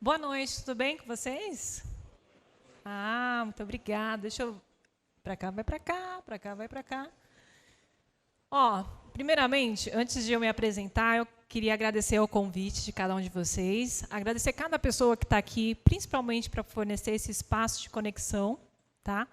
Boa noite, tudo bem com vocês? Muito obrigada. Deixa eu... Para cá, vai para cá, para cá, vai para cá. Primeiramente, antes de eu me apresentar, eu queria agradecer o convite de cada um de vocês, agradecer cada pessoa que está aqui, principalmente para fornecer esse espaço de conexão, tá?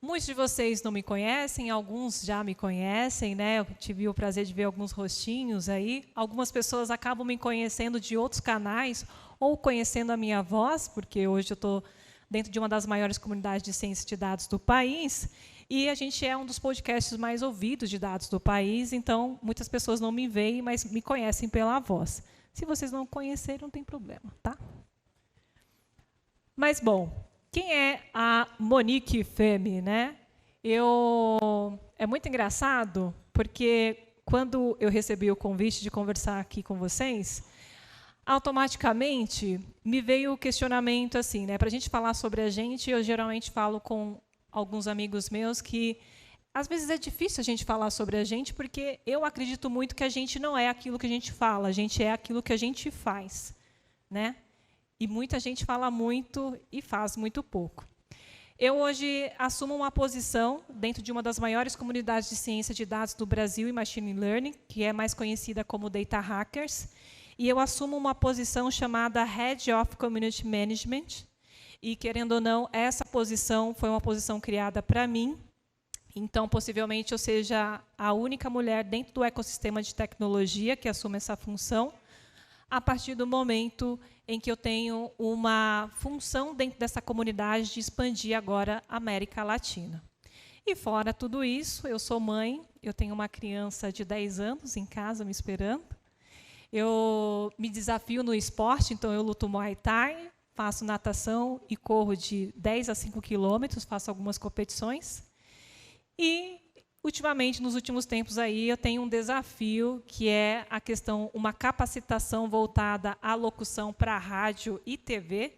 Muitos de vocês não me conhecem, alguns já me conhecem, né? Eu tive o prazer de ver alguns rostinhos aí. Algumas pessoas acabam me conhecendo de outros canais ou conhecendo a minha voz, porque hoje eu estou dentro de uma das maiores comunidades de ciência de dados do país, e a gente é um dos podcasts mais ouvidos de dados do país, então muitas pessoas não me veem, mas me conhecem pela voz. Se vocês não conhecerem, não tem problema, tá? Mas, bom, quem é a Monique Femme, né? É muito engraçado, porque quando eu recebi o convite de conversar aqui com vocês, automaticamente me veio o questionamento assim, né? Para a gente falar sobre a gente, eu geralmente falo com alguns amigos meus que às vezes é difícil a gente falar sobre a gente, porque eu acredito muito que a gente não é aquilo que a gente fala, a gente é aquilo que a gente faz, né? E muita gente fala muito e faz muito pouco. Eu hoje assumo uma posição dentro de uma das maiores comunidades de ciência de dados do Brasil e Machine Learning, que é mais conhecida como Data Hackers, e eu assumo uma posição chamada Head of Community Management, e, querendo ou não, essa posição foi uma posição criada para mim, então, possivelmente, eu seja a única mulher dentro do ecossistema de tecnologia que assume essa função, a partir do momento em que eu tenho uma função dentro dessa comunidade de expandir agora a América Latina. E, fora tudo isso, eu sou mãe, eu tenho uma criança de 10 anos em casa me esperando, eu me desafio no esporte, então eu luto Muay Thai, faço natação e corro de 10 a 5 quilômetros, faço algumas competições. E, ultimamente, nos últimos tempos, aí, eu tenho um desafio, que é a questão, uma capacitação voltada à locução para rádio e TV.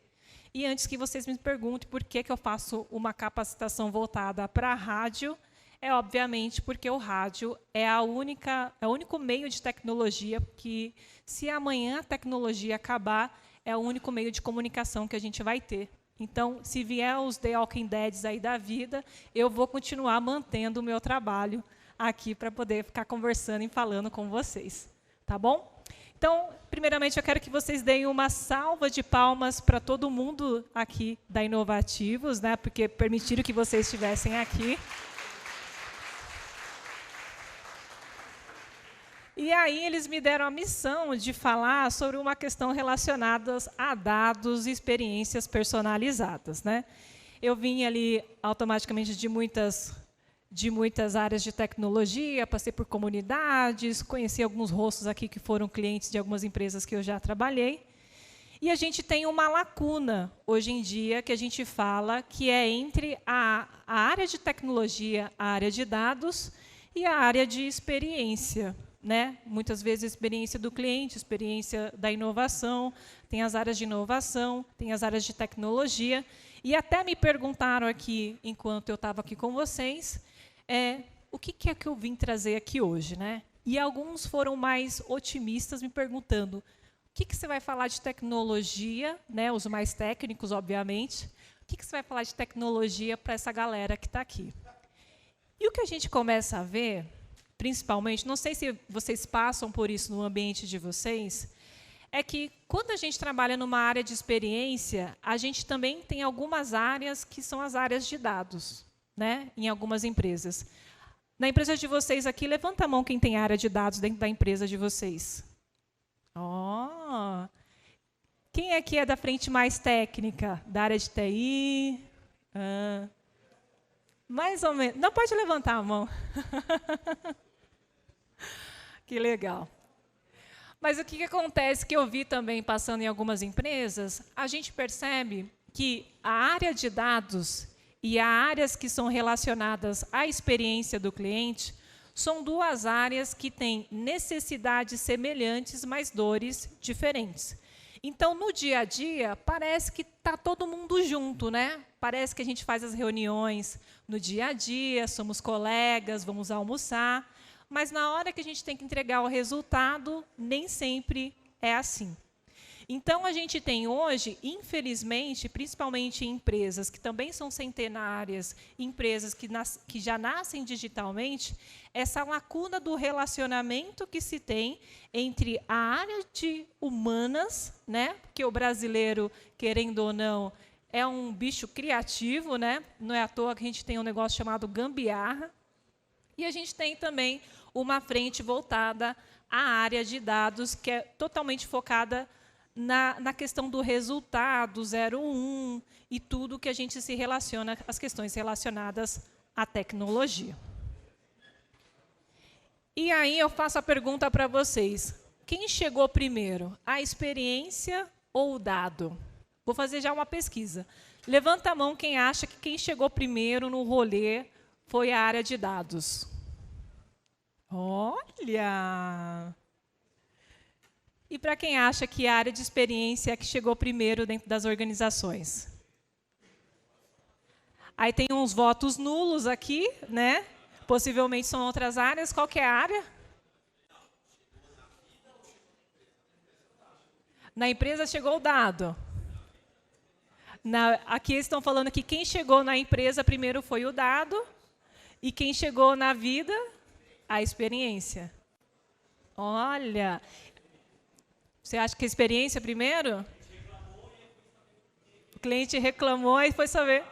E antes que vocês me perguntem por que eu faço uma capacitação voltada para a rádio, é obviamente porque o rádio é o único meio de tecnologia que, se amanhã a tecnologia acabar, é o único meio de comunicação que a gente vai ter. Então, se vier os The Walking Deads aí da vida, eu vou continuar mantendo o meu trabalho aqui para poder ficar conversando e falando com vocês. Tá bom? Então, primeiramente, eu quero que vocês deem uma salva de palmas para todo mundo aqui da Inovativos, né, porque permitiram que vocês estivessem aqui. E aí eles me deram a missão de falar sobre uma questão relacionada a dados e experiências personalizadas, né? Eu vim ali automaticamente de muitas áreas de tecnologia, passei por comunidades, conheci alguns rostos aqui que foram clientes de algumas empresas que eu já trabalhei. E a gente tem uma lacuna, hoje em dia, que a gente fala que é entre a área de tecnologia, a área de dados e a área de experiência. Né? Muitas vezes a experiência do cliente, experiência da inovação, tem as áreas de inovação, tem as áreas de tecnologia, e até me perguntaram aqui, enquanto eu estava aqui com vocês, o que é que eu vim trazer aqui hoje, né? E alguns foram mais otimistas, me perguntando, o que você vai falar de tecnologia, né? Os mais técnicos, obviamente, o que você vai falar de tecnologia para essa galera que está aqui? E o que a gente começa a ver, principalmente, não sei se vocês passam por isso no ambiente de vocês, é que, quando a gente trabalha numa área de experiência, a gente também tem algumas áreas que são as áreas de dados, né, em algumas empresas. Na empresa de vocês aqui, levanta a mão quem tem área de dados dentro da empresa de vocês. Quem aqui é da frente mais técnica, da área de TI? Mais ou menos. Não pode levantar a mão. Que legal. Mas o que acontece, que eu vi também passando em algumas empresas, a gente percebe que a área de dados e as áreas que são relacionadas à experiência do cliente são duas áreas que têm necessidades semelhantes, mas dores diferentes. Então, no dia a dia, parece que está todo mundo junto, né? Parece que a gente faz as reuniões no dia a dia, somos colegas, vamos almoçar, mas na hora que a gente tem que entregar o resultado, nem sempre é assim. Então, a gente tem hoje, infelizmente, principalmente em empresas que também são centenárias, empresas que já nascem digitalmente, essa lacuna do relacionamento que se tem entre a área de humanas, né? Porque o brasileiro, querendo ou não, é um bicho criativo, né? Não é à toa que a gente tem um negócio chamado gambiarra. E a gente tem também uma frente voltada à área de dados, que é totalmente focada na questão do resultado, 0, 1, e tudo que a gente se relaciona, as questões relacionadas à tecnologia. E aí eu faço a pergunta para vocês. Quem chegou primeiro, a experiência ou o dado? Vou fazer já uma pesquisa. Levanta a mão quem acha que quem chegou primeiro no rolê foi a área de dados. Olha! E para quem acha que a área de experiência é que chegou primeiro dentro das organizações? Aí tem uns votos nulos aqui, né? Possivelmente são outras áreas. Qual que é a área? Na empresa chegou o dado. Aqui eles estão falando que quem chegou na empresa primeiro foi o dado, e quem chegou na vida, a experiência. Olha, você acha que a experiência primeiro? O cliente reclamou e foi saber.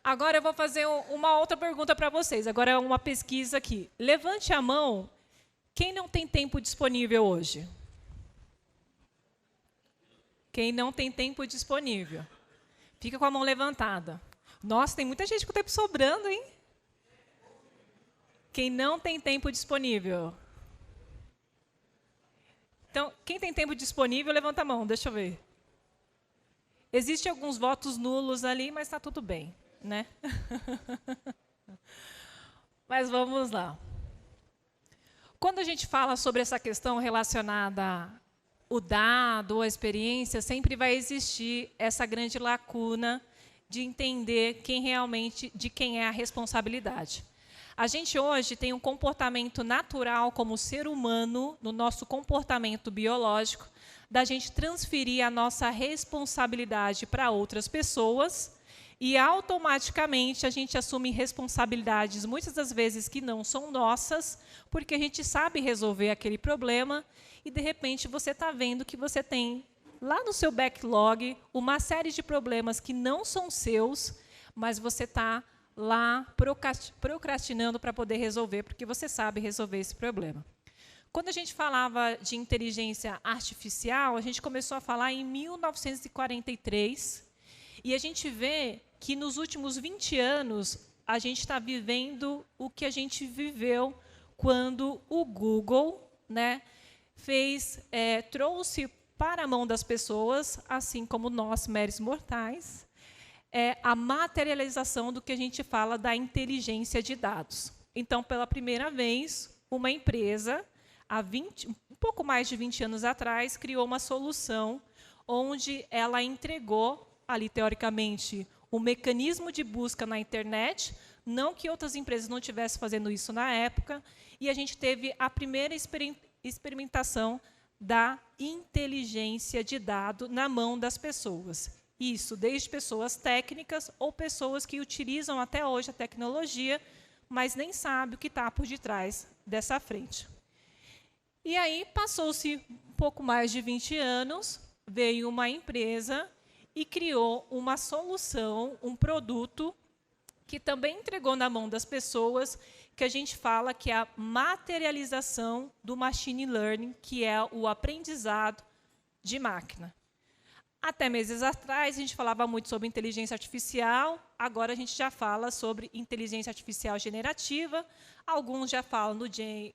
Agora eu vou fazer uma outra pergunta para vocês. Agora é uma pesquisa aqui. Levante a mão quem não tem tempo disponível hoje. Quem não tem tempo disponível. Fica com a mão levantada. Nossa, tem muita gente com tempo sobrando, hein? Quem não tem tempo disponível. Então, quem tem tempo disponível, levanta a mão, deixa eu ver. Existem alguns votos nulos ali, mas está tudo bem, né? Mas vamos lá. Quando a gente fala sobre essa questão relacionada ao dado, à experiência, sempre vai existir essa grande lacuna de entender de quem é a responsabilidade. A gente hoje tem um comportamento natural como ser humano, no nosso comportamento biológico, da gente transferir a nossa responsabilidade para outras pessoas e, automaticamente, a gente assume responsabilidades, muitas das vezes, que não são nossas, porque a gente sabe resolver aquele problema e, de repente, você está vendo que você tem, lá no seu backlog, uma série de problemas que não são seus, mas você está lá procrastinando para poder resolver, porque você sabe resolver esse problema. Quando a gente falava de inteligência artificial, a gente começou a falar em 1943, e a gente vê que nos últimos 20 anos a gente está vivendo o que a gente viveu quando o Google, né, trouxe para a mão das pessoas, assim como nós, meros mortais, a materialização do que a gente fala da inteligência de dados. Então, pela primeira vez, uma empresa, um pouco mais de 20 anos atrás, criou uma solução onde ela entregou, ali, teoricamente, o mecanismo de busca na internet, não que outras empresas não estivessem fazendo isso na época, e a gente teve a primeira experimentação da inteligência de dado na mão das pessoas. Isso, desde pessoas técnicas ou pessoas que utilizam até hoje a tecnologia, mas nem sabem o que está por detrás dessa frente. E aí, passou-se um pouco mais de 20 anos, veio uma empresa e criou uma solução, um produto, que também entregou na mão das pessoas, que a gente fala que é a materialização do machine learning, que é o aprendizado de máquina. Até meses atrás, a gente falava muito sobre inteligência artificial, agora a gente já fala sobre inteligência artificial generativa, alguns já falam no Gen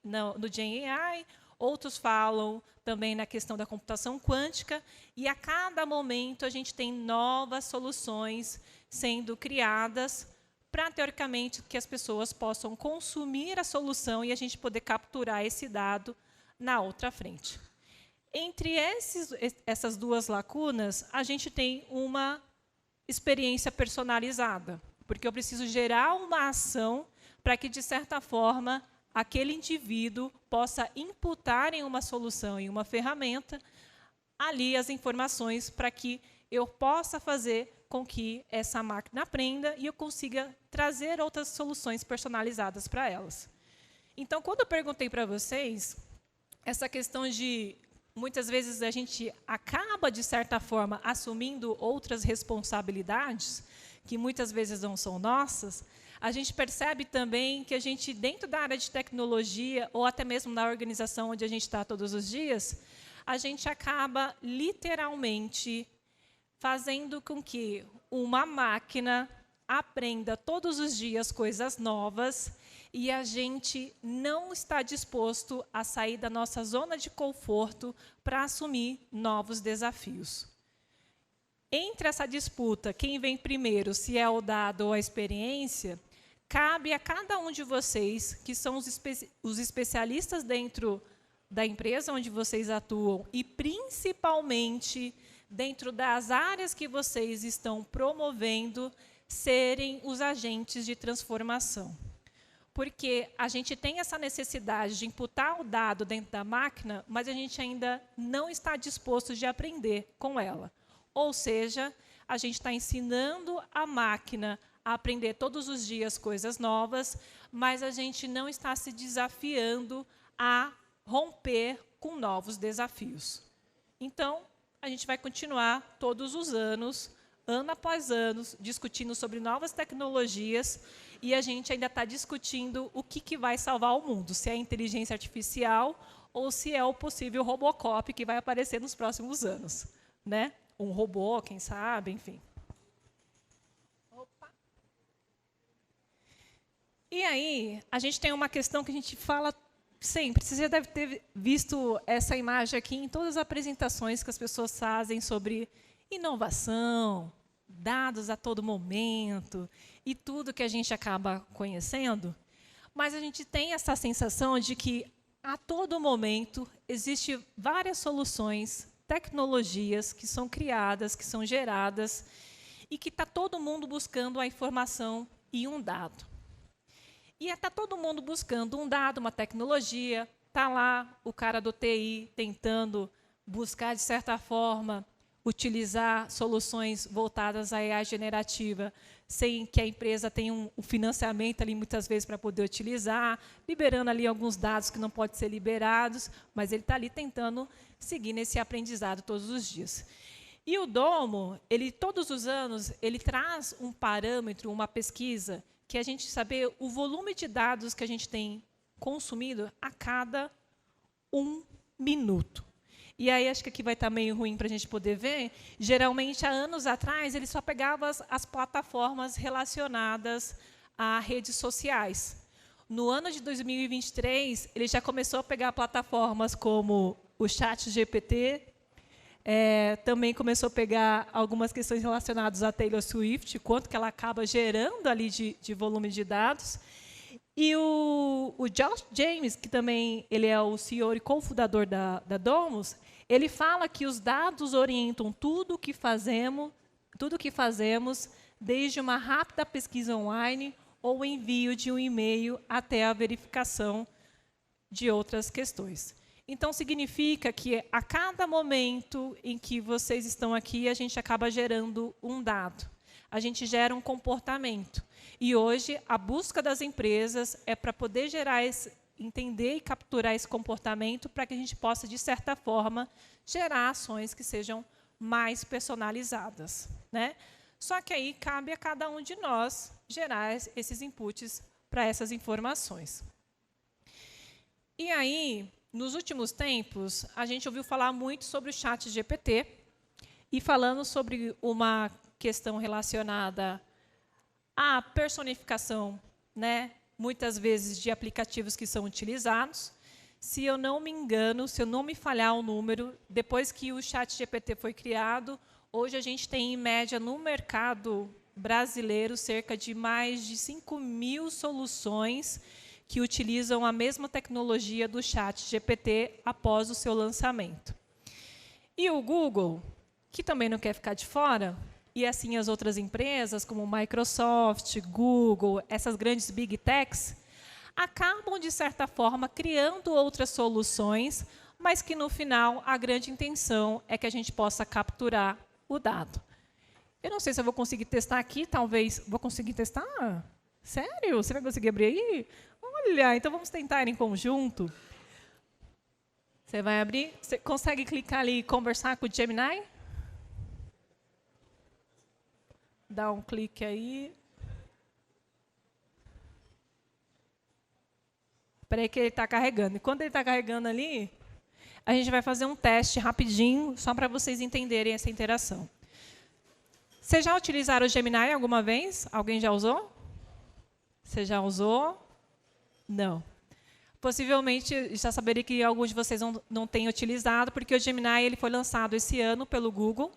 AI, outros falam também na questão da computação quântica, e a cada momento a gente tem novas soluções sendo criadas para, teoricamente, que as pessoas possam consumir a solução e a gente poder capturar esse dado na outra frente. Entre essas duas lacunas, a gente tem uma experiência personalizada, porque eu preciso gerar uma ação para que, de certa forma, aquele indivíduo possa imputar em uma solução, em uma ferramenta, ali as informações para que eu possa fazer com que essa máquina aprenda e eu consiga trazer outras soluções personalizadas para elas. Então, quando eu perguntei para vocês, essa questão de, muitas vezes, a gente acaba, de certa forma, assumindo outras responsabilidades, que muitas vezes não são nossas, a gente percebe também que a gente, dentro da área de tecnologia, ou até mesmo na organização onde a gente está todos os dias, a gente acaba, literalmente, fazendo com que uma máquina aprenda todos os dias coisas novas e a gente não está disposto a sair da nossa zona de conforto para assumir novos desafios. Entre essa disputa, quem vem primeiro, se é o dado ou a experiência, cabe a cada um de vocês, que são os especialistas dentro da empresa onde vocês atuam, e principalmente dentro das áreas que vocês estão promovendo, serem os agentes de transformação. Porque a gente tem essa necessidade de imputar o dado dentro da máquina, mas a gente ainda não está disposto de aprender com ela. Ou seja, a gente está ensinando a máquina a aprender todos os dias coisas novas, mas a gente não está se desafiando a romper com novos desafios. Então, a gente vai continuar todos os anos, ano após ano, discutindo sobre novas tecnologias, e a gente ainda está discutindo o que vai salvar o mundo, se é a inteligência artificial ou se é o possível Robocop que vai aparecer nos próximos anos, né? Um robô, quem sabe, enfim. Opa. E aí, a gente tem uma questão que a gente fala sempre. Você já deve ter visto essa imagem aqui em todas as apresentações que as pessoas fazem sobre inovação, dados a todo momento e tudo que a gente acaba conhecendo. Mas a gente tem essa sensação de que, a todo momento, existem várias soluções, tecnologias que são criadas, que são geradas, e que está todo mundo buscando a informação e um dado. E está todo mundo buscando um dado, uma tecnologia, está lá o cara do TI tentando buscar, de certa forma, utilizar soluções voltadas à AI generativa, sem que a empresa tenha um financiamento ali, muitas vezes, para poder utilizar, liberando ali alguns dados que não podem ser liberados, mas ele está ali tentando seguir nesse aprendizado todos os dias. E o Domo, ele, todos os anos, ele traz um parâmetro, uma pesquisa, que a gente saber o volume de dados que a gente tem consumido a cada 1 minuto. E aí, acho que aqui vai estar meio ruim para a gente poder ver. Geralmente, há anos atrás, ele só pegava as plataformas relacionadas a redes sociais. No ano de 2023, ele já começou a pegar plataformas como o ChatGPT, também começou a pegar algumas questões relacionadas à Taylor Swift, quanto que ela acaba gerando ali de volume de dados. E o Josh James, que também ele é o CEO e cofundador da Domus, ele fala que os dados orientam tudo o que fazemos, desde uma rápida pesquisa online ou o envio de um e-mail até a verificação de outras questões. Então, significa que, a cada momento em que vocês estão aqui, a gente acaba gerando um dado. A gente gera um comportamento. E, hoje, a busca das empresas é para poder entender e capturar esse comportamento para que a gente possa, de certa forma, gerar ações que sejam mais personalizadas, né? Só que aí cabe a cada um de nós gerar esses inputs para essas informações. E aí, nos últimos tempos, a gente ouviu falar muito sobre o ChatGPT e falando sobre uma questão relacionada à personificação, né, muitas vezes de aplicativos que são utilizados. Se eu não me engano, se eu não me falhar o número, depois que o ChatGPT foi criado, hoje a gente tem, em média, no mercado brasileiro, cerca de mais de 5.000 soluções que utilizam a mesma tecnologia do ChatGPT após o seu lançamento. E o Google, que também não quer ficar de fora, e assim as outras empresas, como Microsoft, Google, essas grandes Big Techs, acabam, de certa forma, criando outras soluções, mas que no final a grande intenção é que a gente possa capturar o dado. Eu não sei se eu vou conseguir testar aqui, talvez. Vou conseguir testar? Sério? Você vai conseguir abrir aí? Olha, então vamos tentar em conjunto. Você vai abrir? Você consegue clicar ali e conversar com o Gemini? Dá um clique aí. Espera aí que ele está carregando. Enquanto ele está carregando ali, a gente vai fazer um teste rapidinho, só para vocês entenderem essa interação. Vocês já utilizaram o Gemini alguma vez? Alguém já usou? Você já usou? Não. Possivelmente, já saberia que alguns de vocês não têm utilizado, porque o Gemini ele foi lançado esse ano pelo Google.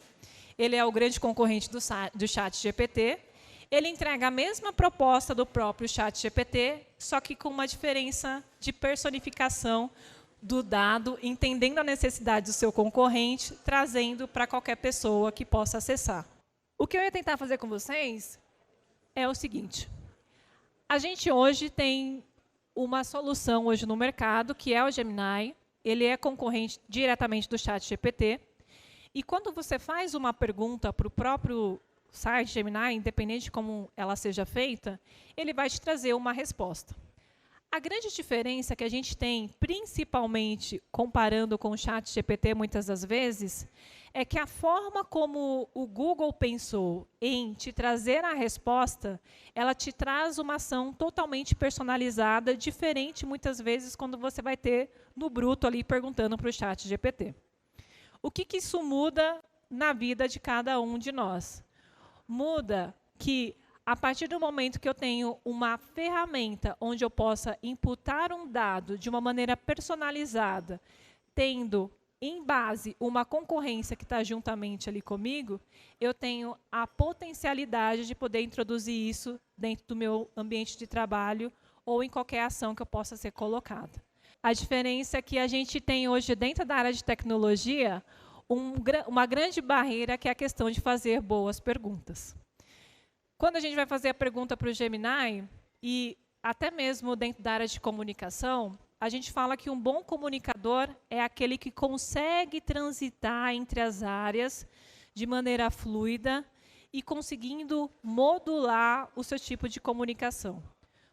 Ele é o grande concorrente do ChatGPT. Ele entrega a mesma proposta do próprio ChatGPT, só que com uma diferença de personificação do dado, entendendo a necessidade do seu concorrente, trazendo para qualquer pessoa que possa acessar. O que eu ia tentar fazer com vocês é o seguinte. A gente hoje tem uma solução hoje no mercado, que é o Gemini. Ele é concorrente diretamente do ChatGPT. E quando você faz uma pergunta para o próprio site Gemini, independente de como ela seja feita, ele vai te trazer uma resposta. A grande diferença que a gente tem, principalmente comparando com o ChatGPT muitas das vezes, é que a forma como o Google pensou em te trazer a resposta, ela te traz uma ação totalmente personalizada, diferente muitas vezes quando você vai ter no bruto ali perguntando para o ChatGPT. O que isso muda na vida de cada um de nós? Muda que, a partir do momento que eu tenho uma ferramenta onde eu possa imputar um dado de uma maneira personalizada, tendo em base uma concorrência que está juntamente ali comigo, eu tenho a potencialidade de poder introduzir isso dentro do meu ambiente de trabalho ou em qualquer ação que eu possa ser colocada. A diferença é que a gente tem hoje, dentro da área de tecnologia, uma grande barreira, que é a questão de fazer boas perguntas. Quando a gente vai fazer a pergunta para o Gemini, e até mesmo dentro da área de comunicação, a gente fala que um bom comunicador é aquele que consegue transitar entre as áreas de maneira fluida e conseguindo modular o seu tipo de comunicação.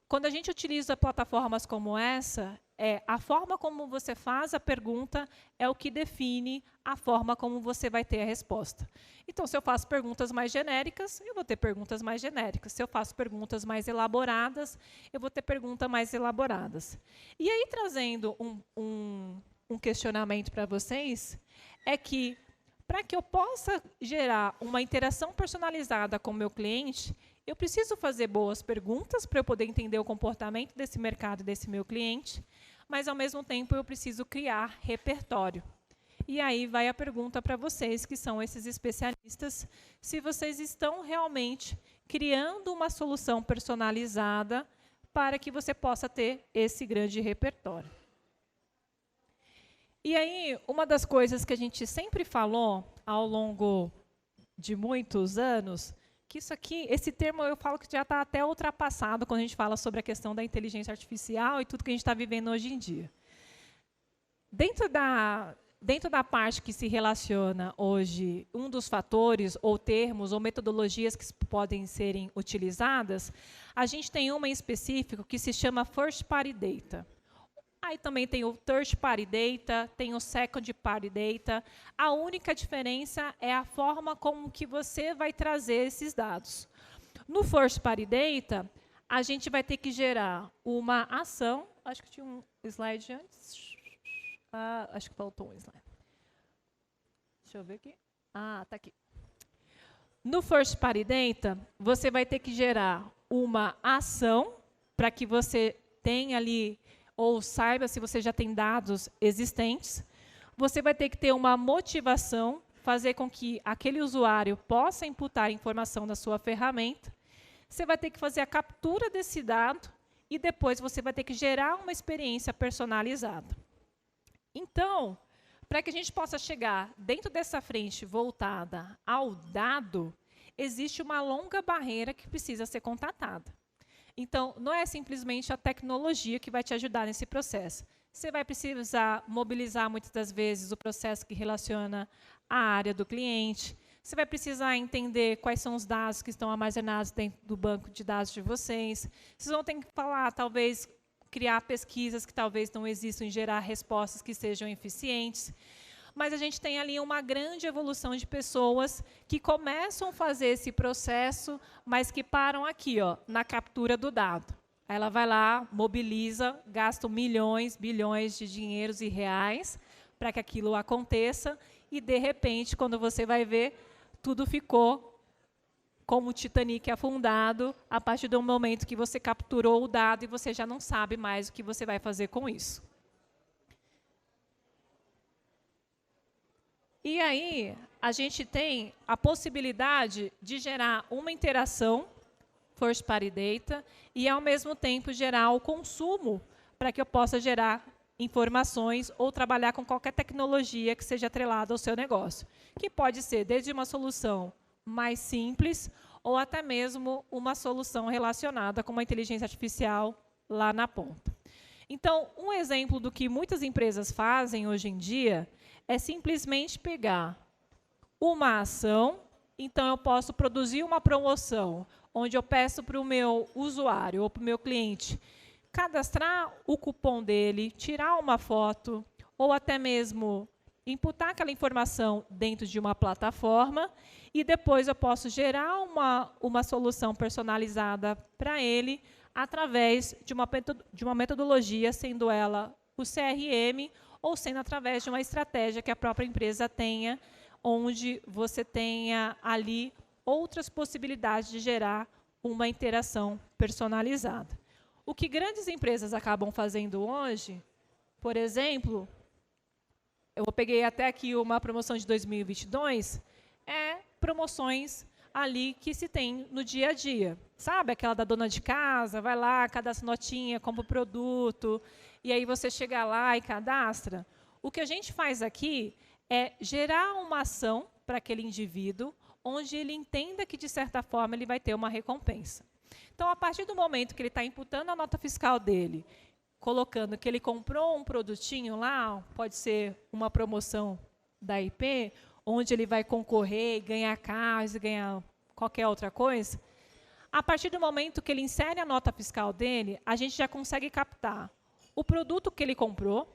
Quando a gente utiliza plataformas como essa, a forma como você faz a pergunta é o que define a forma como você vai ter a resposta. Então, se eu faço perguntas mais genéricas, eu vou ter perguntas mais genéricas. Se eu faço perguntas mais elaboradas, eu vou ter perguntas mais elaboradas. E aí, trazendo um questionamento para vocês, é que, para que eu possa gerar uma interação personalizada com o meu cliente, eu preciso fazer boas perguntas para eu poder entender o comportamento desse mercado e desse meu cliente, mas, ao mesmo tempo, eu preciso criar repertório. E aí vai a pergunta para vocês, que são esses especialistas, se vocês estão realmente criando uma solução personalizada para que você possa ter esse grande repertório. E aí, uma das coisas que a gente sempre falou ao longo de muitos anos, que isso aqui, esse termo eu falo que já está até ultrapassado quando a gente fala sobre a questão da inteligência artificial e tudo que a gente está vivendo hoje em dia. Dentro da parte que se relaciona hoje, um dos fatores, ou termos, ou metodologias que podem serem utilizadas, a gente tem uma em específico que se chama First Party Data. Aí também tem o Third Party Data, tem o Second Party Data. A única diferença é a forma como que você vai trazer esses dados. No First Party Data, a gente vai ter que gerar uma ação. Acho que tinha um slide antes. Acho que faltou um slide. Deixa eu ver aqui. Está aqui. No First Party Data, você vai ter que gerar uma ação para que você tenha ali, ou saiba se você já tem dados existentes. Você vai ter que ter uma motivação, fazer com que aquele usuário possa imputar informação na sua ferramenta. Você vai ter que fazer a captura desse dado e depois você vai ter que gerar uma experiência personalizada. Então, para que a gente possa chegar dentro dessa frente voltada ao dado, existe uma longa barreira que precisa ser contatada. Então, não é simplesmente a tecnologia que vai te ajudar nesse processo. Você vai precisar mobilizar, muitas das vezes, o processo que relaciona a área do cliente. Você vai precisar entender quais são os dados que estão armazenados dentro do banco de dados de vocês. Vocês vão ter que falar, talvez, criar pesquisas que talvez não existam e gerar respostas que sejam eficientes. Mas a gente tem ali uma grande evolução de pessoas que começam a fazer esse processo, mas que param aqui, ó, na captura do dado. Aí ela vai lá, mobiliza, gasta milhões, bilhões de dinheiros e reais para que aquilo aconteça, e, de repente, quando você vai ver, tudo ficou como o Titanic afundado, a partir do momento que você capturou o dado e você já não sabe mais o que você vai fazer com isso. E aí, a gente tem a possibilidade de gerar uma interação, First Party Data, e, ao mesmo tempo, gerar o consumo para que eu possa gerar informações ou trabalhar com qualquer tecnologia que seja atrelada ao seu negócio, que pode ser desde uma solução mais simples ou até mesmo uma solução relacionada com uma inteligência artificial lá na ponta. Então, um exemplo do que muitas empresas fazem hoje em dia é simplesmente pegar uma ação. Então, eu posso produzir uma promoção, onde eu peço para o meu usuário ou para o meu cliente cadastrar o cupom dele, tirar uma foto, ou até mesmo imputar aquela informação dentro de uma plataforma, e depois eu posso gerar uma solução personalizada para ele através de uma metodologia, sendo ela o CRM, ou sendo através de uma estratégia que a própria empresa tenha, onde você tenha ali outras possibilidades de gerar uma interação personalizada. O que grandes empresas acabam fazendo hoje, por exemplo, eu peguei até aqui uma promoção de 2022, é promoções ali que se tem no dia a dia. Sabe, aquela da dona de casa, vai lá, cadastra notinha, compra o produto, e aí você chega lá e cadastra. O que a gente faz aqui é gerar uma ação para aquele indivíduo, onde ele entenda que, de certa forma, ele vai ter uma recompensa. Então, a partir do momento que ele está imputando a nota fiscal dele, colocando que ele comprou um produtinho lá, pode ser uma promoção da IP, onde ele vai concorrer e ganhar carros e ganhar qualquer outra coisa, a partir do momento que ele insere a nota fiscal dele, a gente já consegue captar o produto que ele comprou,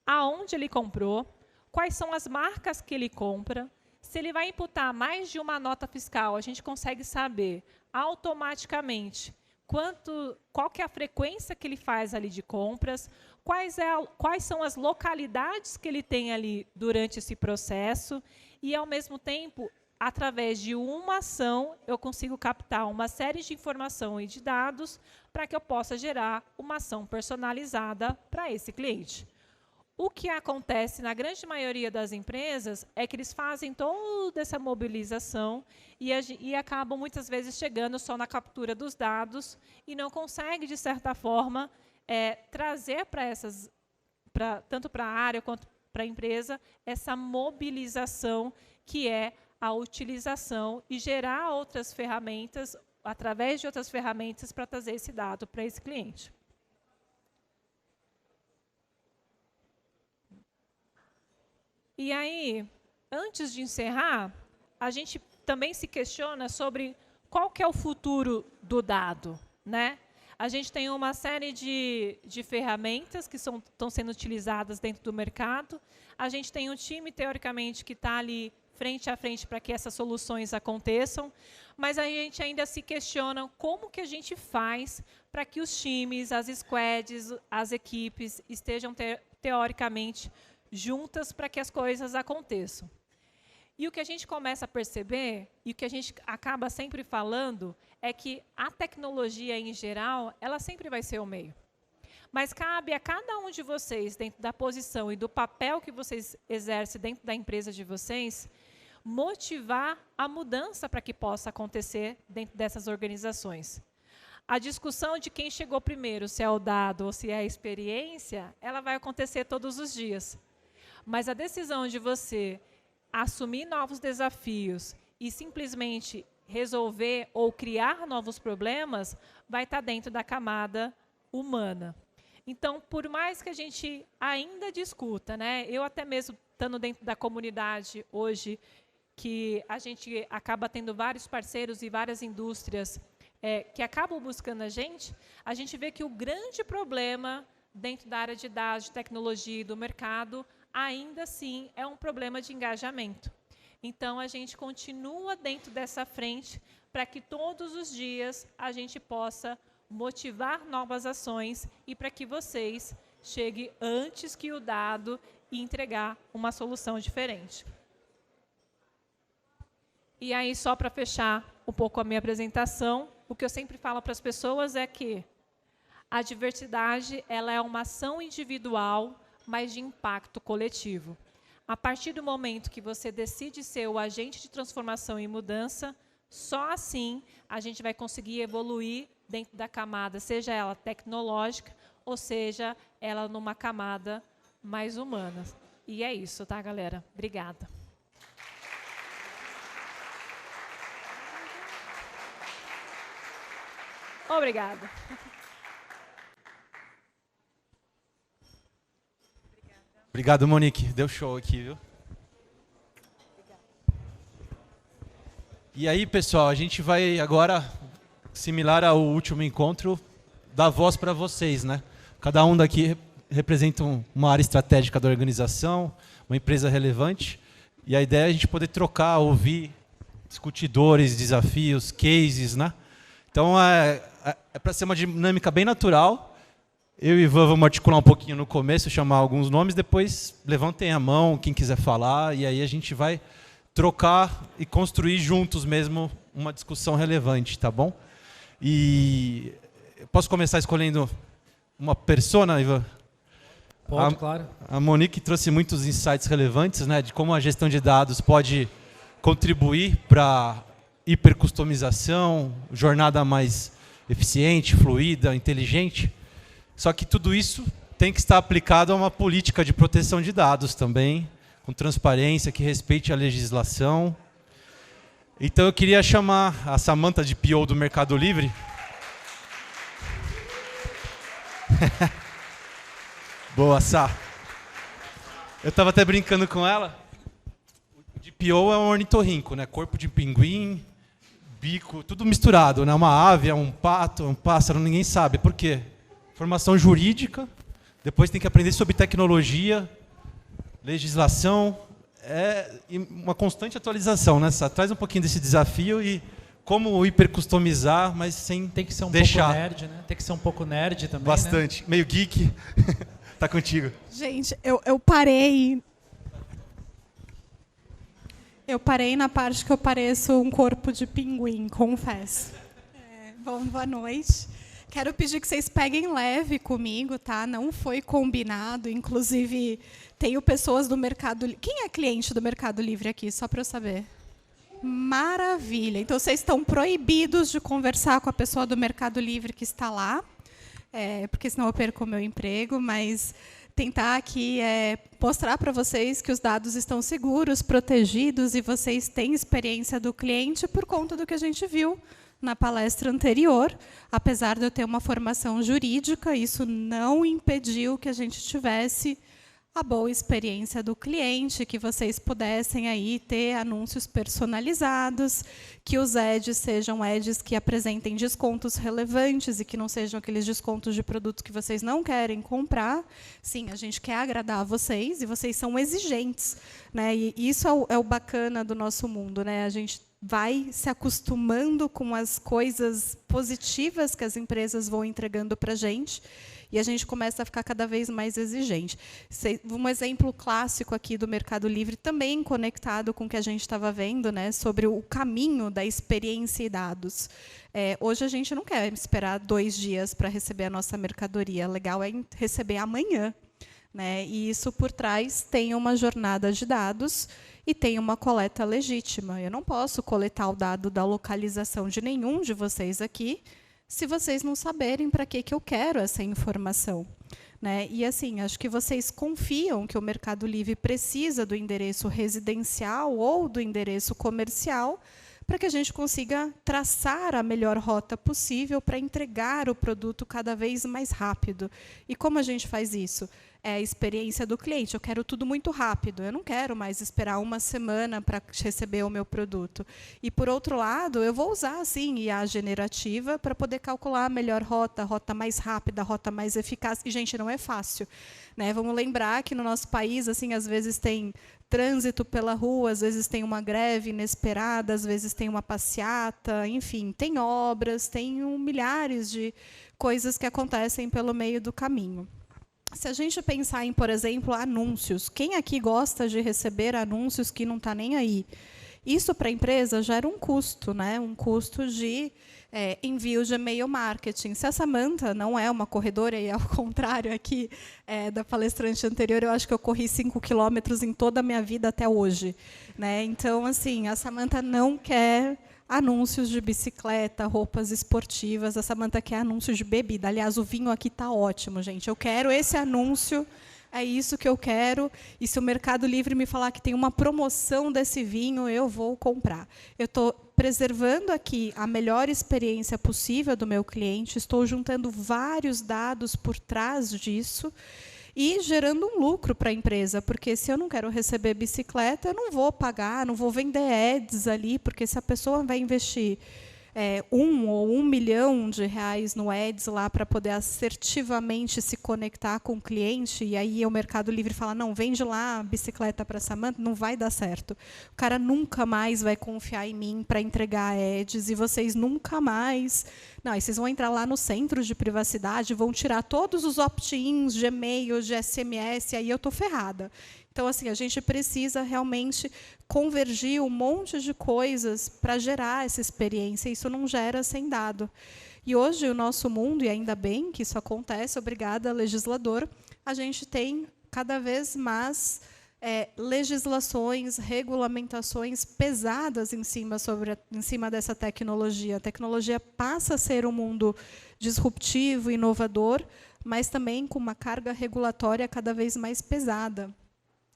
aonde ele comprou, quais são as marcas que ele compra. Se ele vai imputar mais de uma nota fiscal, a gente consegue saber automaticamente qual que é a frequência que ele faz ali de compras, quais são as localidades que ele tem ali durante esse processo, e, ao mesmo tempo, através de uma ação, eu consigo captar uma série de informação e de dados para que eu possa gerar uma ação personalizada para esse cliente. O que acontece na grande maioria das empresas é que eles fazem toda essa mobilização e acabam, muitas vezes, chegando só na captura dos dados e não conseguem, de certa forma, trazer tanto para a área quanto para a empresa, essa mobilização que é a utilização e gerar outras ferramentas, através de outras ferramentas, para trazer esse dado para esse cliente. E aí, antes de encerrar, a gente também se questiona sobre qual que é o futuro do dado, né? A gente tem uma série de ferramentas que estão sendo utilizadas dentro do mercado. A gente tem um time, teoricamente, que está ali frente a frente para que essas soluções aconteçam, mas a gente ainda se questiona como que a gente faz para que os times, as squads, as equipes estejam, teoricamente, juntas para que as coisas aconteçam. E o que a gente começa a perceber, e o que a gente acaba sempre falando, é que a tecnologia, em geral, ela sempre vai ser o meio. Mas cabe a cada um de vocês, dentro da posição e do papel que vocês exercem dentro da empresa de vocês, motivar a mudança para que possa acontecer dentro dessas organizações. A discussão de quem chegou primeiro, se é o dado ou se é a experiência, ela vai acontecer todos os dias. Mas a decisão de você assumir novos desafios e simplesmente resolver ou criar novos problemas vai estar dentro da camada humana. Então, por mais que a gente ainda discuta, né, eu até mesmo estando dentro da comunidade hoje, que a gente acaba tendo vários parceiros e várias indústrias que acabam buscando a gente vê que o grande problema dentro da área de dados, de tecnologia e do mercado, ainda assim é um problema de engajamento. Então, a gente continua dentro dessa frente para que todos os dias a gente possa motivar novas ações e para que vocês cheguem antes que o dado e entregar uma solução diferente. E aí, só para fechar um pouco a minha apresentação, o que eu sempre falo para as pessoas é que a diversidade ela é uma ação individual, mas de impacto coletivo. A partir do momento que você decide ser o agente de transformação e mudança, só assim a gente vai conseguir evoluir dentro da camada, seja ela tecnológica, ou seja ela numa camada mais humana. E é isso, tá, galera? Obrigada. Obrigada. Obrigado, Monique. Deu show aqui, viu? E aí, pessoal, a gente vai agora, similar ao último encontro, dar voz para vocês, né? Cada um daqui representa uma área estratégica da organização, uma empresa relevante, e a ideia é a gente poder trocar, ouvir, discutir dores, desafios, cases, né? Então, é para ser uma dinâmica bem natural. Eu e Ivan vamos articular um pouquinho no começo, chamar alguns nomes, depois levantem a mão, quem quiser falar, e aí a gente vai trocar e construir juntos mesmo uma discussão relevante, tá bom? E posso começar escolhendo uma persona, Ivan? Pode, claro. A Monique trouxe muitos insights relevantes, né, de como a gestão de dados pode contribuir para hipercustomização, jornada mais eficiente, fluida, inteligente. Só que tudo isso tem que estar aplicado a uma política de proteção de dados também, com transparência, que respeite a legislação. Então eu queria chamar a Samantha de PO do Mercado Livre. Boa, Sá. Eu estava até brincando com ela. O DPO é um ornitorrinco, né? Corpo de pinguim, bico, tudo misturado, né? Uma ave, é um pato, é um pássaro, ninguém sabe. Por quê? Formação jurídica, depois tem que aprender sobre tecnologia, legislação, uma constante atualização, né? Traz um pouquinho desse desafio e como hipercustomizar, mas sem tem que ser um deixar. Pouco nerd, né? Tem que ser um pouco nerd também, bastante, né? Meio geek. Tá contigo. Gente, eu parei... Eu parei na parte que eu pareço um corpo de pinguim, confesso. Bom, boa noite. Quero pedir que vocês peguem leve comigo, tá? Não foi combinado. Inclusive, tenho pessoas do Mercado Livre. Quem é cliente do Mercado Livre aqui, só para eu saber? Maravilha. Então, vocês estão proibidos de conversar com a pessoa do Mercado Livre que está lá, porque senão eu perco o meu emprego, mas tentar aqui mostrar para vocês que os dados estão seguros, protegidos, e vocês têm experiência do cliente por conta do que a gente viu na palestra anterior. Apesar de eu ter uma formação jurídica, isso não impediu que a gente tivesse a boa experiência do cliente, que vocês pudessem aí ter anúncios personalizados, que os ads sejam ads que apresentem descontos relevantes e que não sejam aqueles descontos de produtos que vocês não querem comprar. Sim, a gente quer agradar vocês e vocês são exigentes, né? E isso é o bacana do nosso mundo, né? A gente vai se acostumando com as coisas positivas que as empresas vão entregando para a gente, e a gente começa a ficar cada vez mais exigente. Um exemplo clássico aqui do Mercado Livre, também conectado com o que a gente estava vendo, né, sobre o caminho da experiência e dados. Hoje a gente não quer esperar 2 dias para receber a nossa mercadoria. O legal é receber amanhã, né? E isso por trás tem uma jornada de dados e tem uma coleta legítima. Eu não posso coletar o dado da localização de nenhum de vocês aqui se vocês não saberem para que eu quero essa informação, né? E assim, acho que vocês confiam que o Mercado Livre precisa do endereço residencial ou do endereço comercial para que a gente consiga traçar a melhor rota possível para entregar o produto cada vez mais rápido. E como a gente faz isso? É a experiência do cliente. Eu quero tudo muito rápido. Eu não quero mais esperar uma semana para receber o meu produto. E, por outro lado, eu vou usar, sim, IA generativa para poder calcular a melhor rota, a rota mais rápida, a rota mais eficaz. E, gente, não é fácil, né? Vamos lembrar que no nosso país, assim, às vezes tem trânsito pela rua, às vezes tem uma greve inesperada, às vezes tem uma passeata, enfim, tem obras, tem milhares de coisas que acontecem pelo meio do caminho. Se a gente pensar em, por exemplo, anúncios, quem aqui gosta de receber anúncios que não está nem aí? Isso, para a empresa, gera um custo, né? Um custo de envio de e-mail marketing. Se a Samantha não é uma corredora, e ao contrário aqui da palestrante anterior, eu acho que eu corri 5 quilômetros em toda a minha vida até hoje, né? Então, assim, a Samantha não quer anúncios de bicicleta, roupas esportivas. A Samantha quer anúncios de bebida. Aliás, o vinho aqui está ótimo, gente. Eu quero esse anúncio, é isso que eu quero. E se o Mercado Livre me falar que tem uma promoção desse vinho, eu vou comprar. Eu estou preservando aqui a melhor experiência possível do meu cliente, estou juntando vários dados por trás disso e gerando um lucro para a empresa, porque se eu não quero receber bicicleta, eu não vou pagar, não vou vender ads ali, porque se a pessoa vai investir 1 ou 1 milhão de reais no ads lá para poder assertivamente se conectar com o cliente, e aí o Mercado Livre fala, não, vende lá a bicicleta para a Samantha, não vai dar certo. O cara nunca mais vai confiar em mim para entregar ads, e vocês nunca mais... Não, aí vocês vão entrar lá no centro de privacidade, vão tirar todos os opt-ins de e-mail, de SMS, e aí eu estou ferrada. Então, assim, a gente precisa realmente convergir um monte de coisas para gerar essa experiência. Isso não gera sem dado. E hoje, o nosso mundo, e ainda bem que isso acontece, obrigada, legislador, a gente tem cada vez mais legislações, regulamentações pesadas em cima dessa tecnologia. A tecnologia passa a ser um mundo disruptivo, inovador, mas também com uma carga regulatória cada vez mais pesada.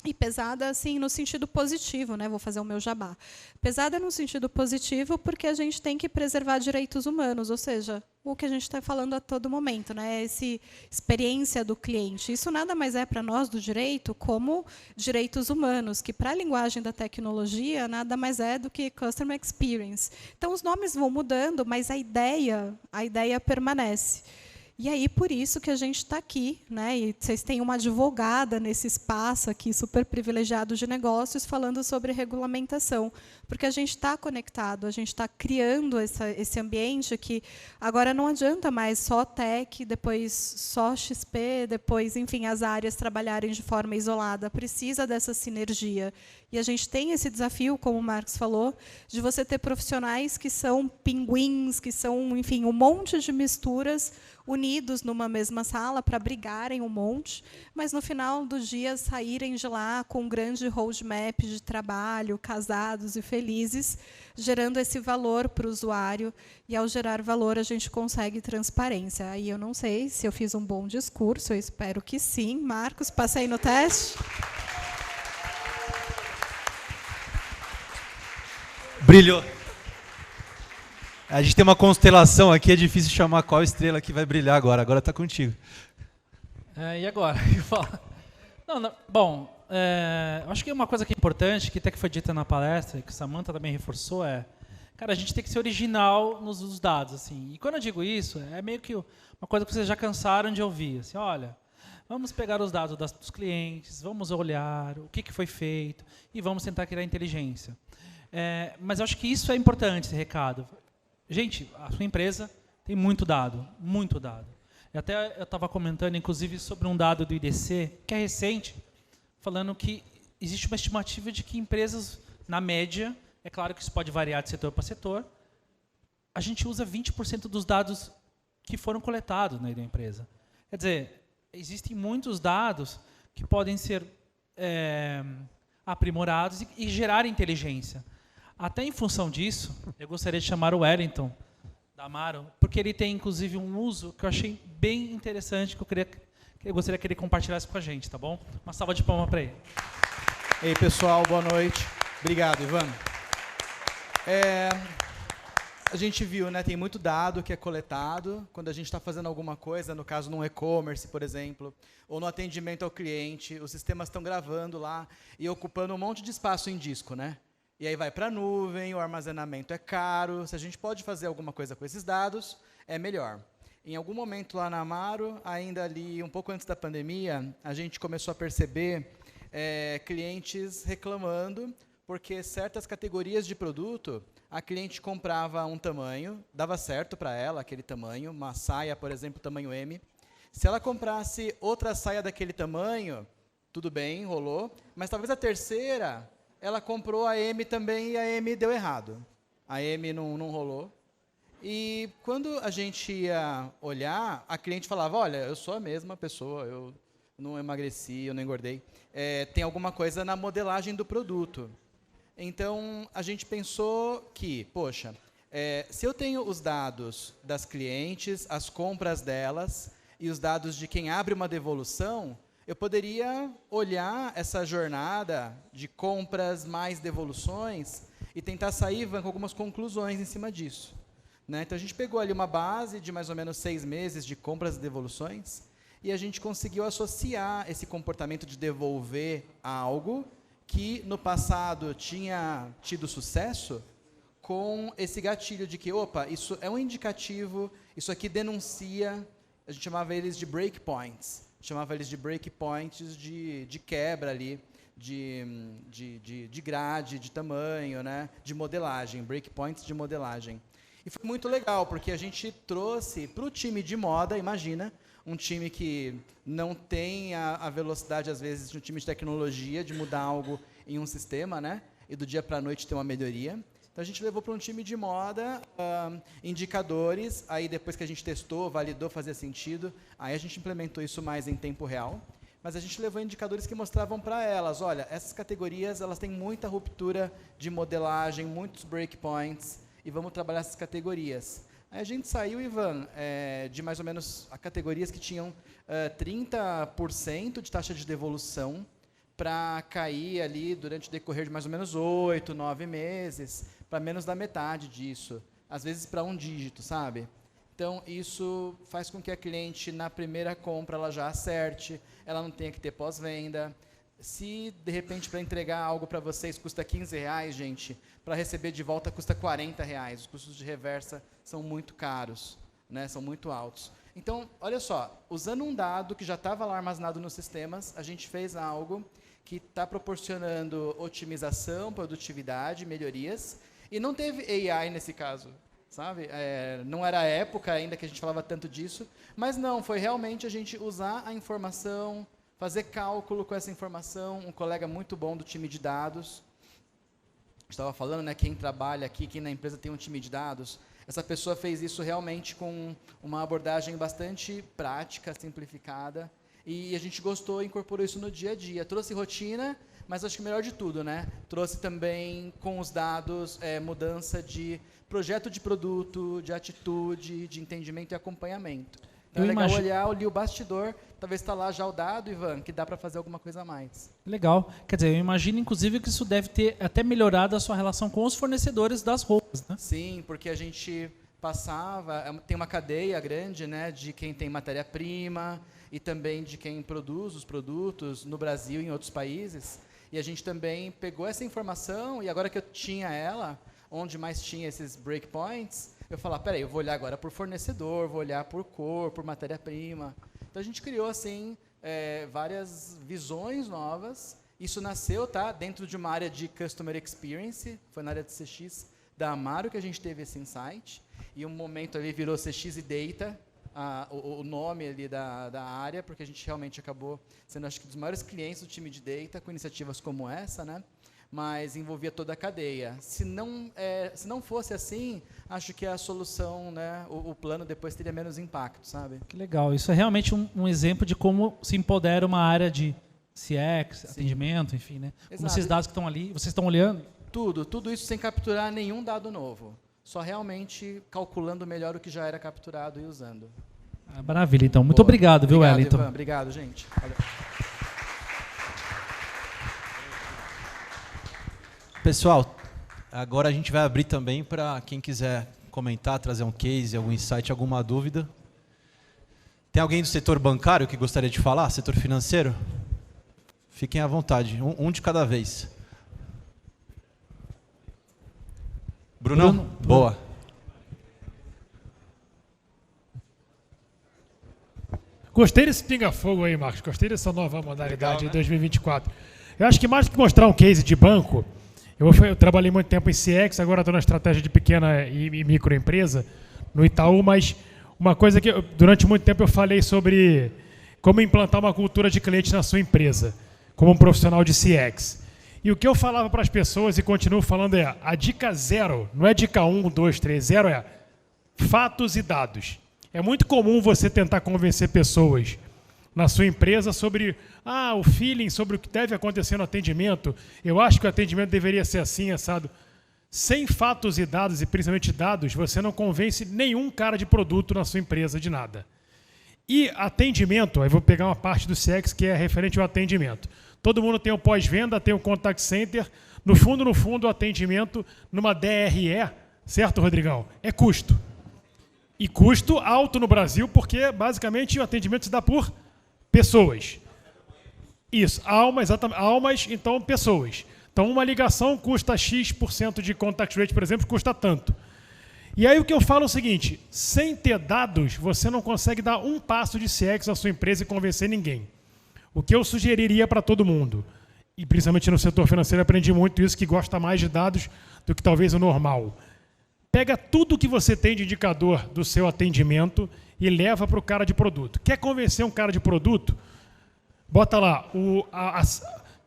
E pesada, assim, no sentido positivo, né? Vou fazer o meu jabá. Pesada no sentido positivo porque a gente tem que preservar direitos humanos, ou seja, o que a gente está falando a todo momento, né? Essa experiência do cliente. Isso nada mais é para nós do direito como direitos humanos, que para a linguagem da tecnologia nada mais é do que customer experience. Então, os nomes vão mudando, mas a ideia permanece. E aí, por isso que a gente está aqui, né? E vocês têm uma advogada nesse espaço aqui, super privilegiado de negócios, falando sobre regulamentação. Porque a gente está conectado, a gente está criando esse ambiente que agora não adianta mais só tech, depois só XP, depois, enfim, as áreas trabalharem de forma isolada. Precisa dessa sinergia. E a gente tem esse desafio, como o Marcos falou, de você ter profissionais que são pinguins, que são, enfim, um monte de misturas unidos numa mesma sala para brigarem um monte, mas, no final do dia, saírem de lá com um grande roadmap de trabalho, casados e felizes, gerando esse valor para o usuário. E, ao gerar valor, a gente consegue transparência. Aí eu não sei se eu fiz um bom discurso, eu espero que sim. Marcos, passei no teste? Brilhou. A gente tem uma constelação aqui, é difícil chamar qual estrela que vai brilhar agora. Agora está contigo. E agora? Bom, acho que uma coisa que é importante, que até que foi dita na palestra, e que a Samantha também reforçou, cara, a gente tem que ser original nos dados. Assim. E quando eu digo isso, é meio que uma coisa que vocês já cansaram de ouvir. Assim, olha, vamos pegar os dados dos clientes, vamos olhar o que foi feito e vamos tentar criar inteligência. Mas eu acho que isso é importante, esse recado. Gente, a sua empresa tem muito dado, muito dado. E até eu estava comentando, inclusive, sobre um dado do IDC, que é recente, falando que existe uma estimativa de que empresas, na média, é claro que isso pode variar de setor para setor, a gente usa 20% dos dados que foram coletados na empresa. Quer dizer, existem muitos dados que podem ser aprimorados e gerar inteligência. Até em função disso, eu gostaria de chamar o Wellington da Amaro, porque ele tem, inclusive, um uso que eu achei bem interessante, que eu gostaria que ele compartilhasse com a gente, tá bom? Uma salva de palmas para ele. Ei, pessoal, boa noite. Obrigado, Ivano. A gente viu, né, tem muito dado que é coletado quando a gente está fazendo alguma coisa, no caso num e-commerce, por exemplo, ou no atendimento ao cliente, os sistemas estão gravando lá e ocupando um monte de espaço em disco, né? E aí vai para a nuvem, o armazenamento é caro, se a gente pode fazer alguma coisa com esses dados, é melhor. Em algum momento lá na Amaro, ainda ali um pouco antes da pandemia, a gente começou a perceber clientes reclamando porque certas categorias de produto, a cliente comprava um tamanho, dava certo para ela aquele tamanho, uma saia, por exemplo, tamanho M. Se ela comprasse outra saia daquele tamanho, tudo bem, rolou, mas talvez a terceira, ela comprou a M também e a M deu errado. A M não rolou. E quando a gente ia olhar, a cliente falava, olha, eu sou a mesma pessoa, eu não emagreci, eu não engordei. Tem alguma coisa na modelagem do produto. Então, a gente pensou que, poxa, se eu tenho os dados das clientes, as compras delas e os dados de quem abre uma devolução, eu poderia olhar essa jornada de compras mais devoluções e tentar sair com algumas conclusões em cima disso. Né? Então, a gente pegou ali uma base de mais ou menos 6 meses de compras e devoluções e a gente conseguiu associar esse comportamento de devolver algo que no passado tinha tido sucesso com esse gatilho de que, opa, isso é um indicativo, isso aqui denuncia, a gente chamava eles de breakpoints, de quebra ali, de grade, de tamanho, né, de modelagem, breakpoints de modelagem. E foi muito legal, porque a gente trouxe para o time de moda, imagina, um time que não tem a velocidade, às vezes, de um time de tecnologia, de mudar algo em um sistema, né? E do dia para a noite ter uma melhoria. Então, a gente levou para um time de moda indicadores, aí depois que a gente testou, validou, fazia sentido, aí a gente implementou isso mais em tempo real, mas a gente levou indicadores que mostravam para elas, olha, essas categorias elas têm muita ruptura de modelagem, muitos breakpoints, e vamos trabalhar essas categorias. Aí a gente saiu, Ivan, de mais ou menos categorias que tinham 30% de taxa de devolução para cair ali durante o decorrer de mais ou menos 8, 9 meses, para menos da metade disso. Às vezes para 1 dígito, sabe? Então, isso faz com que a cliente, na primeira compra, ela já acerte, ela não tenha que ter pós-venda. Se, de repente, para entregar algo para vocês custa R$15, gente, para receber de volta custa R$40. Os custos de reversa são muito caros, né? São muito altos. Então, olha só, usando um dado que já estava lá armazenado nos sistemas, a gente fez algo que está proporcionando otimização, produtividade, melhorias, e não teve AI nesse caso, sabe? Não era a época ainda que a gente falava tanto disso, mas não, foi realmente a gente usar a informação, fazer cálculo com essa informação, um colega muito bom do time de dados, estava falando, né, quem trabalha aqui, quem na empresa tem um time de dados, essa pessoa fez isso realmente com uma abordagem bastante prática, simplificada, e a gente gostou e incorporou isso no dia a dia. Trouxe rotina, mas acho que o melhor de tudo, né? Trouxe também com os dados mudança de projeto de produto, de atitude, de entendimento e acompanhamento. Então é legal olhar ali o bastidor, talvez está lá já o dado, Ivan, que dá para fazer alguma coisa a mais. Legal. Quer dizer, eu imagino, inclusive, que isso deve ter até melhorado a sua relação com os fornecedores das roupas, né? Sim, porque a gente passava, tem uma cadeia grande, né, de quem tem matéria-prima e também de quem produz os produtos no Brasil e em outros países. E a gente também pegou essa informação e agora que eu tinha ela, onde mais tinha esses breakpoints, eu falava, peraí, eu vou olhar agora por fornecedor, vou olhar por cor, por matéria-prima. Então a gente criou assim várias visões novas. Isso nasceu, tá, dentro de uma área de Customer Experience, foi na área de CX da Amaro que a gente teve esse insight. E um momento ali virou CX e Data, o nome ali da área, porque a gente realmente acabou sendo, acho que, dos maiores clientes do time de Data, com iniciativas como essa, né? Mas envolvia toda a cadeia. Se não fosse assim, acho que a solução, né, o plano depois teria menos impacto, sabe? Que legal. Isso é realmente um exemplo de como se empodera uma área de CX, sim, atendimento, enfim, né? Exato. Como esses dados que estão ali, vocês estão olhando? Tudo isso sem capturar nenhum dado novo. Só realmente calculando melhor o que já era capturado e usando. Maravilha, então. Muito obrigado, viu, Wellington? Ivan, obrigado, gente. Valeu. Pessoal, Agora a gente vai abrir também para quem quiser comentar, trazer um case, algum insight, alguma dúvida. Tem alguém do setor bancário que gostaria de falar? Setor financeiro? Fiquem à vontade, um de cada vez. Bruno? Boa. Gostei desse pinga-fogo aí, Marcos. Gostei dessa nova modalidade de 2024. Eu acho que mais do que mostrar um case de banco, eu trabalhei muito tempo em CX, agora estou na estratégia de pequena e microempresa, no Itaú, mas uma coisa que durante muito tempo eu falei sobre como implantar uma cultura de cliente na sua empresa, como um profissional de CX. E o que eu falava para as pessoas e continuo falando é, a dica 0, não é dica 1, 2, 3, 0 é fatos e dados. É muito comum você tentar convencer pessoas na sua empresa sobre o feeling, sobre o que deve acontecer no atendimento. Eu acho que o atendimento deveria ser assim, assado. Sem fatos e dados, e principalmente dados, você não convence nenhum cara de produto na sua empresa de nada. E atendimento, aí vou pegar uma parte do CX que é referente ao atendimento. Todo mundo tem o pós-venda, tem o contact center. No fundo, o atendimento numa DRE, certo, Rodrigão? É custo. E custo alto no Brasil, porque basicamente o atendimento se dá por pessoas. Isso, almas, então pessoas. Então uma ligação custa X% de contact rate, por exemplo, custa tanto. E aí o que eu falo é o seguinte, sem ter dados, você não consegue dar um passo de CX à sua empresa e convencer ninguém. O que eu sugeriria para todo mundo, e principalmente no setor financeiro, aprendi muito isso, que gosta mais de dados do que talvez o normal. Pega tudo que você tem de indicador do seu atendimento e leva para o cara de produto. Quer convencer um cara de produto? Bota lá,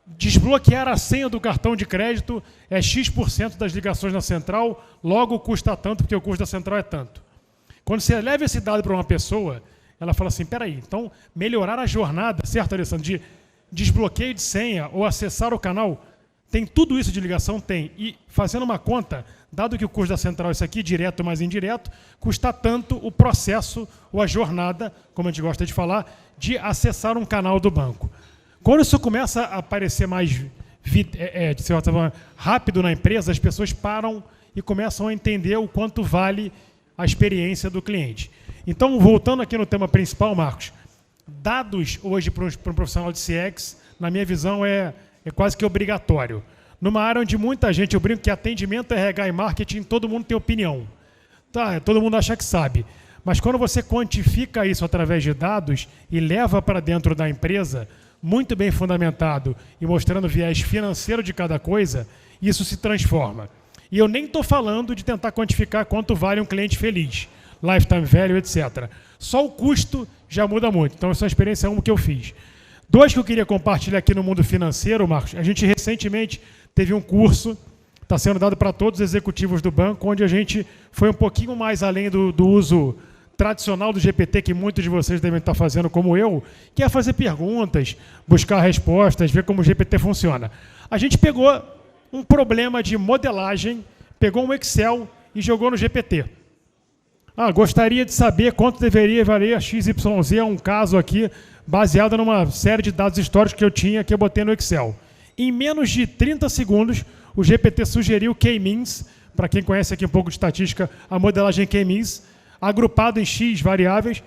desbloquear a senha do cartão de crédito é X% das ligações na central, logo custa tanto, porque o custo da central é tanto. Quando você leva esse dado para uma pessoa, ela fala assim, peraí, então melhorar a jornada, certo, Alessandro, de desbloqueio de senha ou acessar o canal, tem tudo isso de ligação? Tem. E fazendo uma conta, dado que o custo da central é isso aqui, direto mais indireto, custa tanto o processo ou a jornada, como a gente gosta de falar, de acessar um canal do banco. Quando isso começa a aparecer mais de certa forma, rápido na empresa, as pessoas param e começam a entender o quanto vale a experiência do cliente. Então, voltando aqui no tema principal, Marcos, dados hoje para um profissional de CX, na minha visão, é quase que obrigatório. Numa área onde muita gente, eu brinco que atendimento, RH e marketing, todo mundo tem opinião. Tá, todo mundo acha que sabe. Mas quando você quantifica isso através de dados e leva para dentro da empresa, muito bem fundamentado e mostrando o viés financeiro de cada coisa, isso se transforma. E eu nem estou falando de tentar quantificar quanto vale um cliente feliz, lifetime value, etc. Só o custo já muda muito. Então, essa é uma experiência 1 que eu fiz. 2 que eu queria compartilhar aqui no mundo financeiro, Marcos. A gente recentemente teve um curso, está sendo dado para todos os executivos do banco, onde a gente foi um pouquinho mais além do uso tradicional do GPT, que muitos de vocês devem estar fazendo como eu, que é fazer perguntas, buscar respostas, ver como o GPT funciona. A gente pegou um problema de modelagem, pegou um Excel e jogou no GPT. Gostaria de saber quanto deveria valer a XYZ, um caso aqui, baseado numa série de dados históricos que eu tinha, que eu botei no Excel. Em menos de 30 segundos, o GPT sugeriu K-means, para quem conhece aqui um pouco de estatística, a modelagem K-means, agrupado em X variáveis.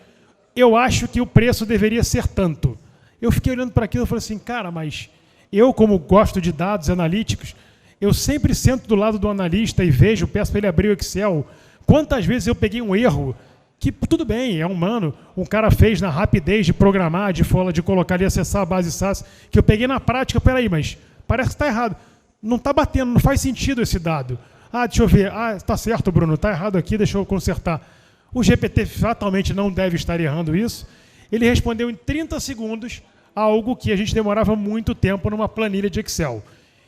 Eu acho que o preço deveria ser tanto. Eu fiquei olhando para aquilo e falei assim, cara, mas eu, como gosto de dados analíticos, eu sempre sento do lado do analista e peço para ele abrir o Excel. Quantas vezes eu peguei um erro que, tudo bem, é humano, um cara fez na rapidez de programar, de colocar ali, acessar a base SAS, que eu peguei na prática, peraí, mas parece que está errado. Não está batendo, não faz sentido esse dado. Deixa eu ver, está certo, Bruno, está errado aqui, deixa eu consertar. O GPT fatalmente não deve estar errando isso. Ele respondeu em 30 segundos algo que a gente demorava muito tempo numa planilha de Excel.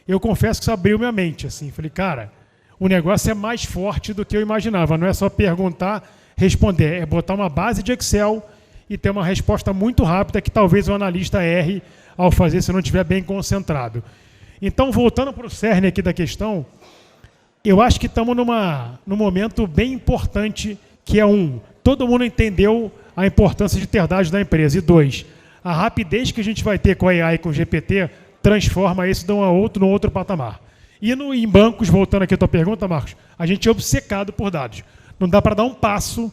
Eu confesso que isso abriu minha mente. Assim. Falei, cara, o negócio é mais forte do que eu imaginava. Não é só perguntar, responder. É botar uma base de Excel e ter uma resposta muito rápida que talvez o analista erre ao fazer se não estiver bem concentrado. Então, voltando para o cerne aqui da questão, eu acho que estamos num momento bem importante, que é todo mundo entendeu a importância de ter dados da empresa. E 2, a rapidez que a gente vai ter com a AI e com o GPT transforma isso num outro patamar. E em bancos, voltando aqui à tua pergunta, Marcos, a gente é obcecado por dados. Não dá para dar um passo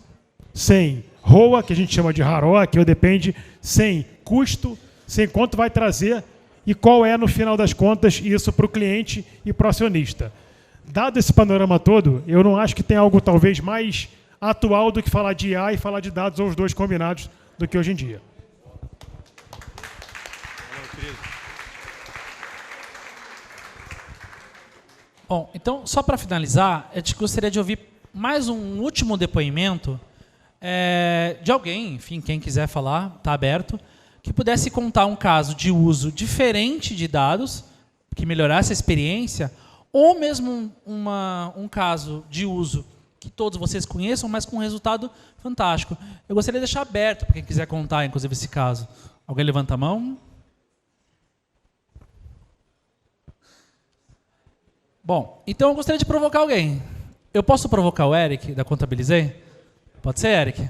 sem ROA, que a gente chama de RAROA, que depende, sem custo, sem quanto vai trazer e qual é, no final das contas, isso para o cliente e para o acionista. Dado esse panorama todo, eu não acho que tem algo talvez mais atual do que falar de IA e falar de dados, ou os dois combinados, do que hoje em dia. Bom, então, só para finalizar, eu gostaria de ouvir mais um último depoimento de alguém, enfim, quem quiser falar, está aberto, que pudesse contar um caso de uso diferente de dados, que melhorasse a experiência, ou mesmo um caso de uso que todos vocês conheçam, mas com um resultado fantástico. Eu gostaria de deixar aberto para quem quiser contar, inclusive, esse caso. Alguém levanta a mão? Bom, então eu gostaria de provocar alguém. Eu posso provocar o Eric, da Contabilizei? Pode ser, Eric?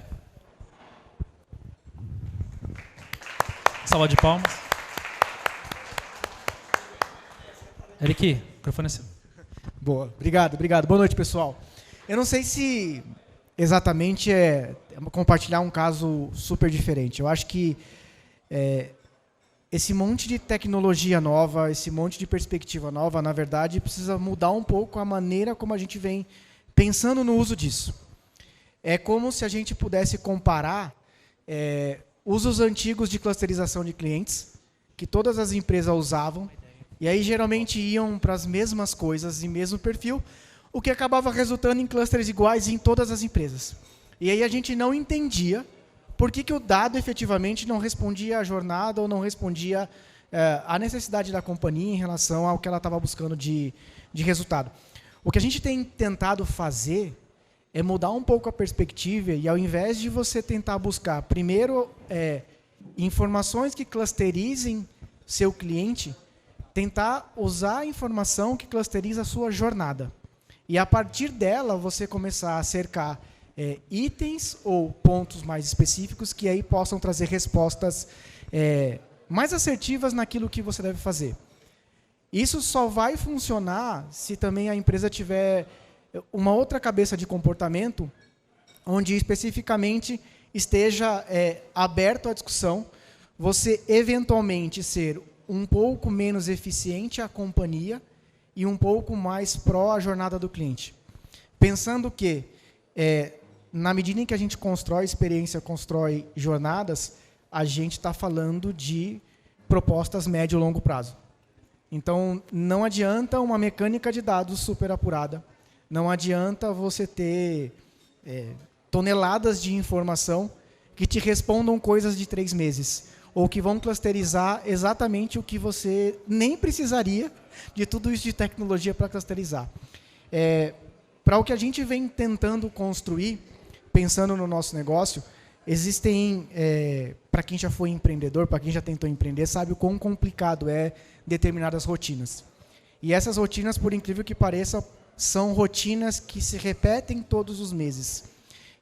Salva de palmas. Eric, o microfone é seu. Boa, obrigado. Boa noite, pessoal. Eu não sei se exatamente é compartilhar um caso super diferente. Eu acho que esse monte de tecnologia nova, esse monte de perspectiva nova, na verdade, precisa mudar um pouco a maneira como a gente vem pensando no uso disso. É como se a gente pudesse comparar usos antigos de clusterização de clientes, que todas as empresas usavam, e aí geralmente iam para as mesmas coisas e mesmo perfil, o que acabava resultando em clusters iguais em todas as empresas. E aí a gente não entendia por que o dado efetivamente não respondia à jornada ou não respondia à necessidade da companhia em relação ao que ela estava buscando de resultado. O que a gente tem tentado fazer é mudar um pouco a perspectiva e, ao invés de você tentar buscar, primeiro, informações que clusterizem seu cliente, tentar usar a informação que clusteriza a sua jornada. E, a partir dela, você começar a cercar itens ou pontos mais específicos que aí possam trazer respostas mais assertivas naquilo que você deve fazer. Isso só vai funcionar se também a empresa tiver uma outra cabeça de comportamento, onde especificamente esteja aberto à discussão, você eventualmente ser um pouco menos eficiente à companhia e um pouco mais pró à jornada do cliente. Pensando que, na medida em que a gente constrói experiência, constrói jornadas, a gente está falando de propostas médio e longo prazo. Então, não adianta uma mecânica de dados super apurada, não adianta você ter toneladas de informação que te respondam coisas de 3 meses, ou que vão clusterizar exatamente o que você nem precisaria de tudo isso de tecnologia para clusterizar. Para o que a gente vem tentando construir, pensando no nosso negócio, existem, para quem já foi empreendedor, para quem já tentou empreender, sabe o quão complicado é determinadas rotinas. E essas rotinas, por incrível que pareça, são rotinas que se repetem todos os meses.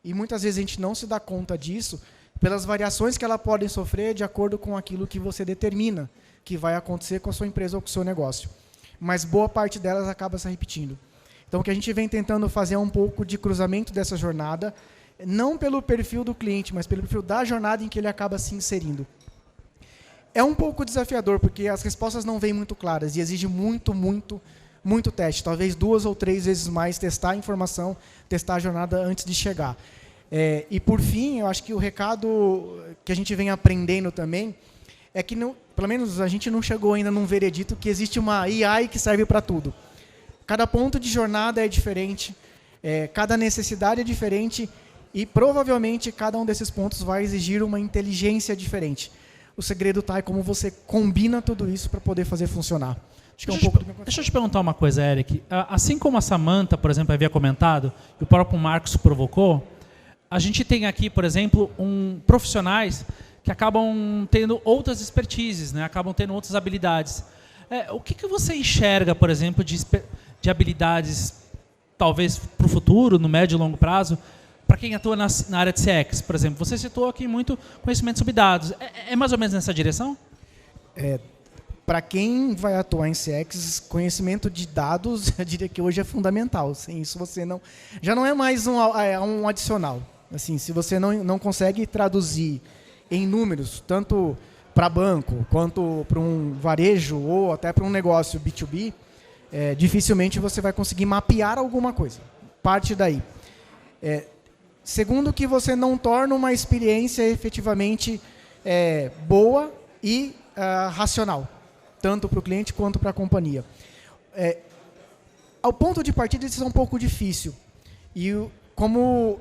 E muitas vezes a gente não se dá conta disso pelas variações que elas podem sofrer de acordo com aquilo que você determina que vai acontecer com a sua empresa ou com o seu negócio. Mas boa parte delas acaba se repetindo. Então, o que a gente vem tentando fazer é um pouco de cruzamento dessa jornada, não pelo perfil do cliente, mas pelo perfil da jornada em que ele acaba se inserindo. É um pouco desafiador, porque as respostas não vêm muito claras e exige muito teste. Talvez 2 ou 3 vezes mais testar a informação, testar a jornada antes de chegar. E, por fim, eu acho que o recado que a gente vem aprendendo também é que, pelo menos, a gente não chegou ainda num veredito que existe uma AI que serve para tudo. Cada ponto de jornada é diferente, cada necessidade é diferente e, provavelmente, cada um desses pontos vai exigir uma inteligência diferente. O segredo está em como você combina tudo isso para poder fazer funcionar. Acho que é um pouco do meu... Deixa eu te perguntar uma coisa, Eric. Assim como a Samantha, por exemplo, havia comentado, e o próprio Marcos provocou, a gente tem aqui, por exemplo, profissionais que acabam tendo outras expertises, né? Acabam tendo outras habilidades. O que você enxerga, por exemplo, de habilidades, talvez para o futuro, no médio e longo prazo, para quem atua na área de CX, por exemplo? Você citou aqui muito conhecimento sobre dados. É mais ou menos nessa direção? para quem vai atuar em CX, conhecimento de dados, eu diria que hoje é fundamental. Sem isso você não, já não é mais um adicional. Assim, se você não consegue traduzir em números, tanto para banco, quanto para um varejo ou até para um negócio B2B, dificilmente você vai conseguir mapear alguma coisa. Parte daí. Segundo, que você não torna uma experiência efetivamente boa e racional, tanto para o cliente quanto para a companhia. Ao ponto de partida, isso é um pouco difícil. E como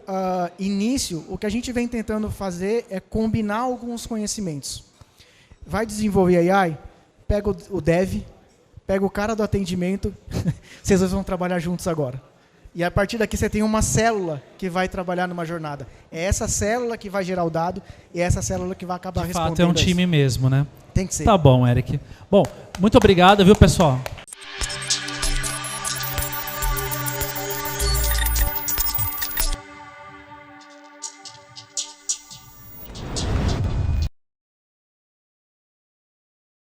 início, o que a gente vem tentando fazer é combinar alguns conhecimentos. Vai desenvolver AI, pega o dev, pega o cara do atendimento, vocês dois vão trabalhar juntos agora. E a partir daqui você tem uma célula que vai trabalhar numa jornada. É essa célula que vai gerar o dado e é essa célula que vai acabar respondendo. De fato, é um time mesmo, né? Tem que ser. Tá bom, Eric. Bom, muito obrigado, viu, pessoal?